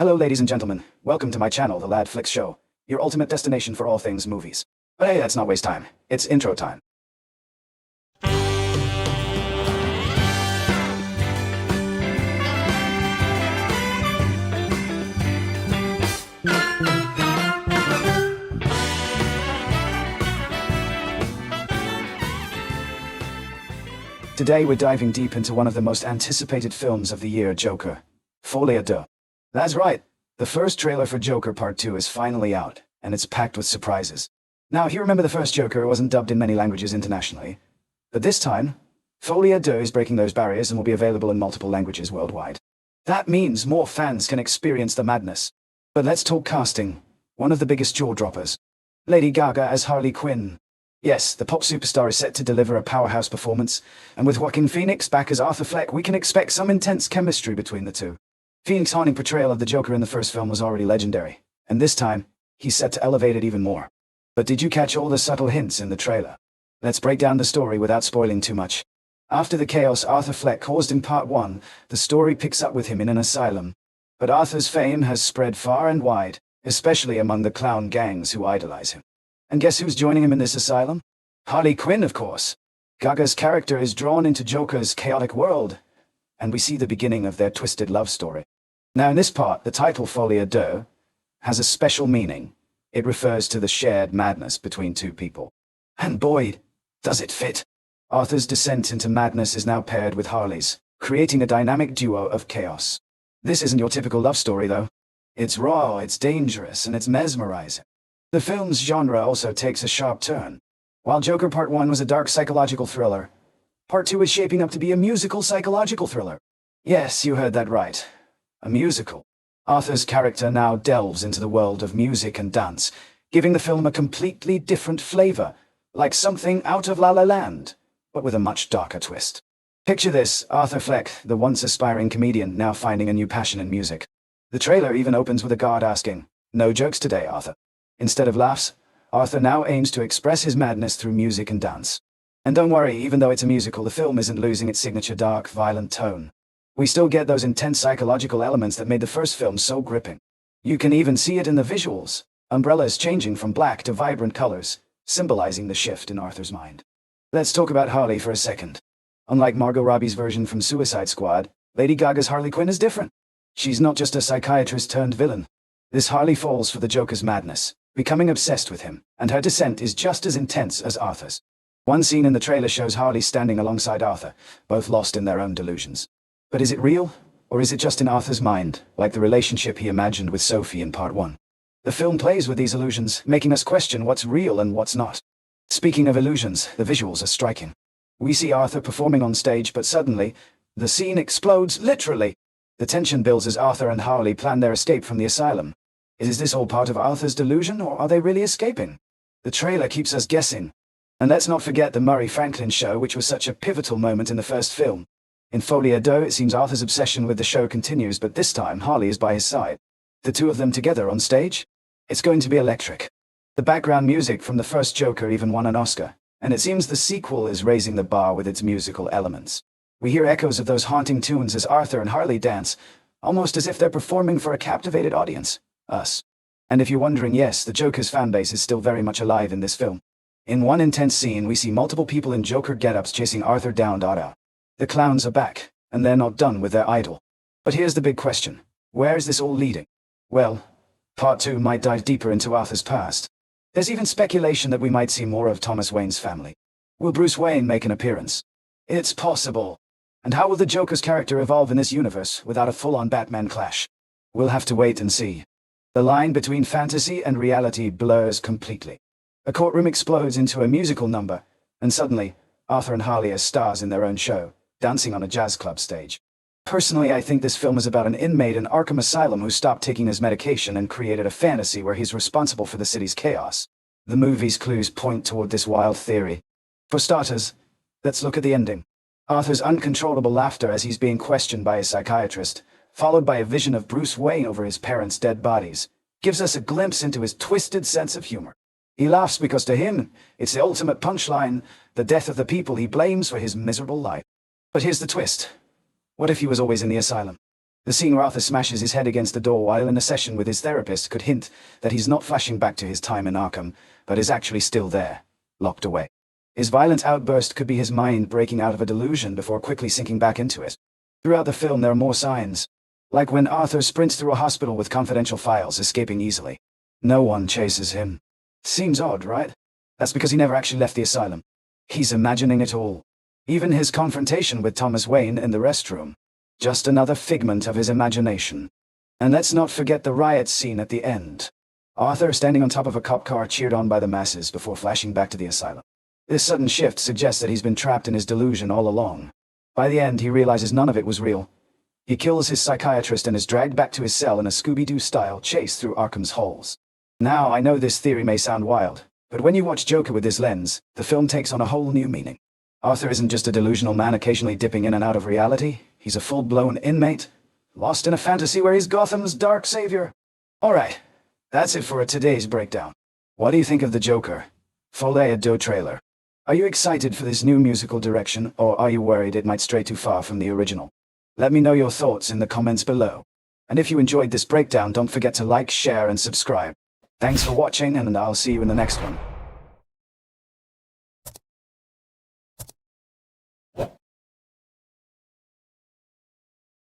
Hello ladies and gentlemen, welcome to my channel, The Lad Flicks Show, your ultimate destination for all things movies. But hey, let's not waste time, it's intro time. Today we're diving deep into one of the most anticipated films of the year, Joker. Folie, Deux. That's right, the first trailer for Joker Part 2 is finally out, and it's packed with surprises. Now, if you remember the first Joker, it wasn't dubbed in many languages internationally. But this time, Folie Deux is breaking those barriers and will be available in multiple languages worldwide. That means more fans can experience the madness. But let's talk casting. One of the biggest jaw-droppers. Lady Gaga as Harley Quinn. Yes, the pop superstar is set to deliver a powerhouse performance, and with Joaquin Phoenix back as Arthur Fleck, we can expect some intense chemistry between the two. Phoenix's haunting portrayal of the Joker in the first film was already legendary, and this time, he's set to elevate it even more. But did you catch all the subtle hints in the trailer? Let's break down the story without spoiling too much. After the chaos Arthur Fleck caused in Part 1, the story picks up with him in an asylum. But Arthur's fame has spread far and wide, especially among the clown gangs who idolize him. And guess who's joining him in this asylum? Harley Quinn, of course. Gaga's character is drawn into Joker's chaotic world, and we see the beginning of their twisted love story. Now in this part, the title Folie Deux has a special meaning. It refers to the shared madness between two people. And boy, does it fit! Arthur's descent into madness is now paired with Harley's, creating a dynamic duo of chaos. This isn't your typical love story though. It's raw, it's dangerous, and it's mesmerizing. The film's genre also takes a sharp turn. While Joker Part 1 was a dark psychological thriller, Part 2 is shaping up to be a musical psychological thriller. Yes, you heard that right. A musical. Arthur's character now delves into the world of music and dance, giving the film a completely different flavor, like something out of La La Land, but with a much darker twist. Picture this, Arthur Fleck, the once aspiring comedian, now finding a new passion in music. The trailer even opens with a guard asking, "No jokes today, Arthur." Instead of laughs, Arthur now aims to express his madness through music and dance. And don't worry, even though it's a musical, the film isn't losing its signature dark, violent tone. We still get those intense psychological elements that made the first film so gripping. You can even see it in the visuals, umbrellas changing from black to vibrant colors, symbolizing the shift in Arthur's mind. Let's talk about Harley for a second. Unlike Margot Robbie's version from Suicide Squad, Lady Gaga's Harley Quinn is different. She's not just a psychiatrist turned villain. This Harley falls for the Joker's madness, becoming obsessed with him, and her descent is just as intense as Arthur's. One scene in the trailer shows Harley standing alongside Arthur, both lost in their own delusions. But is it real, or is it just in Arthur's mind, like the relationship he imagined with Sophie in Part 1? The film plays with these illusions, making us question what's real and what's not. Speaking of illusions, the visuals are striking. We see Arthur performing on stage, but suddenly, the scene explodes, literally. The tension builds as Arthur and Harley plan their escape from the asylum. Is this all part of Arthur's delusion, or are they really escaping? The trailer keeps us guessing. And let's not forget the Murray Franklin show, which was such a pivotal moment in the first film. In Folie Deux, it seems Arthur's obsession with the show continues, but this time Harley is by his side. The two of them together on stage? It's going to be electric. The background music from the first Joker even won an Oscar, and it seems the sequel is raising the bar with its musical elements. We hear echoes of those haunting tunes as Arthur and Harley dance, almost as if they're performing for a captivated audience. Us. And if you're wondering, yes, the Joker's fanbase is still very much alive in this film. In one intense scene, we see multiple people in Joker get-ups chasing Arthur down. The clowns are back, and they're not done with their idol. But here's the big question. Where is this all leading? Well, Part 2 might dive deeper into Arthur's past. There's even speculation that we might see more of Thomas Wayne's family. Will Bruce Wayne make an appearance? It's possible. And how will the Joker's character evolve in this universe without a full-on Batman clash? We'll have to wait and see. The line between fantasy and reality blurs completely. A courtroom explodes into a musical number, and suddenly, Arthur and Harley are stars in their own show, dancing on a jazz club stage. Personally, I think this film is about an inmate in Arkham Asylum who stopped taking his medication and created a fantasy where he's responsible for the city's chaos. The movie's clues point toward this wild theory. For starters, let's look at the ending. Arthur's uncontrollable laughter as he's being questioned by a psychiatrist, followed by a vision of Bruce Wayne over his parents' dead bodies, gives us a glimpse into his twisted sense of humor. He laughs because to him, it's the ultimate punchline, the death of the people he blames for his miserable life. But here's the twist. What if he was always in the asylum? The scene where Arthur smashes his head against the door while in a session with his therapist could hint that he's not flashing back to his time in Arkham, but is actually still there, locked away. His violent outburst could be his mind breaking out of a delusion before quickly sinking back into it. Throughout the film there are more signs, like when Arthur sprints through a hospital with confidential files, escaping easily. No one chases him. Seems odd, right? That's because he never actually left the asylum. He's imagining it all. Even his confrontation with Thomas Wayne in the restroom. Just another figment of his imagination. And let's not forget the riot scene at the end. Arthur, standing on top of a cop car, cheered on by the masses before flashing back to the asylum. This sudden shift suggests that he's been trapped in his delusion all along. By the end, he realizes none of it was real. He kills his psychiatrist and is dragged back to his cell in a Scooby-Doo-style chase through Arkham's halls. Now, I know this theory may sound wild, but when you watch Joker with this lens, the film takes on a whole new meaning. Arthur isn't just a delusional man occasionally dipping in and out of reality. He's a full-blown inmate, lost in a fantasy where he's Gotham's dark savior. Alright, that's it for today's breakdown. What do you think of the Joker? Folie Deux trailer. Are you excited for this new musical direction, or are you worried it might stray too far from the original? Let me know your thoughts in the comments below. And if you enjoyed this breakdown, don't forget to like, share, and subscribe. Thanks for watching, and I'll see you in the next one.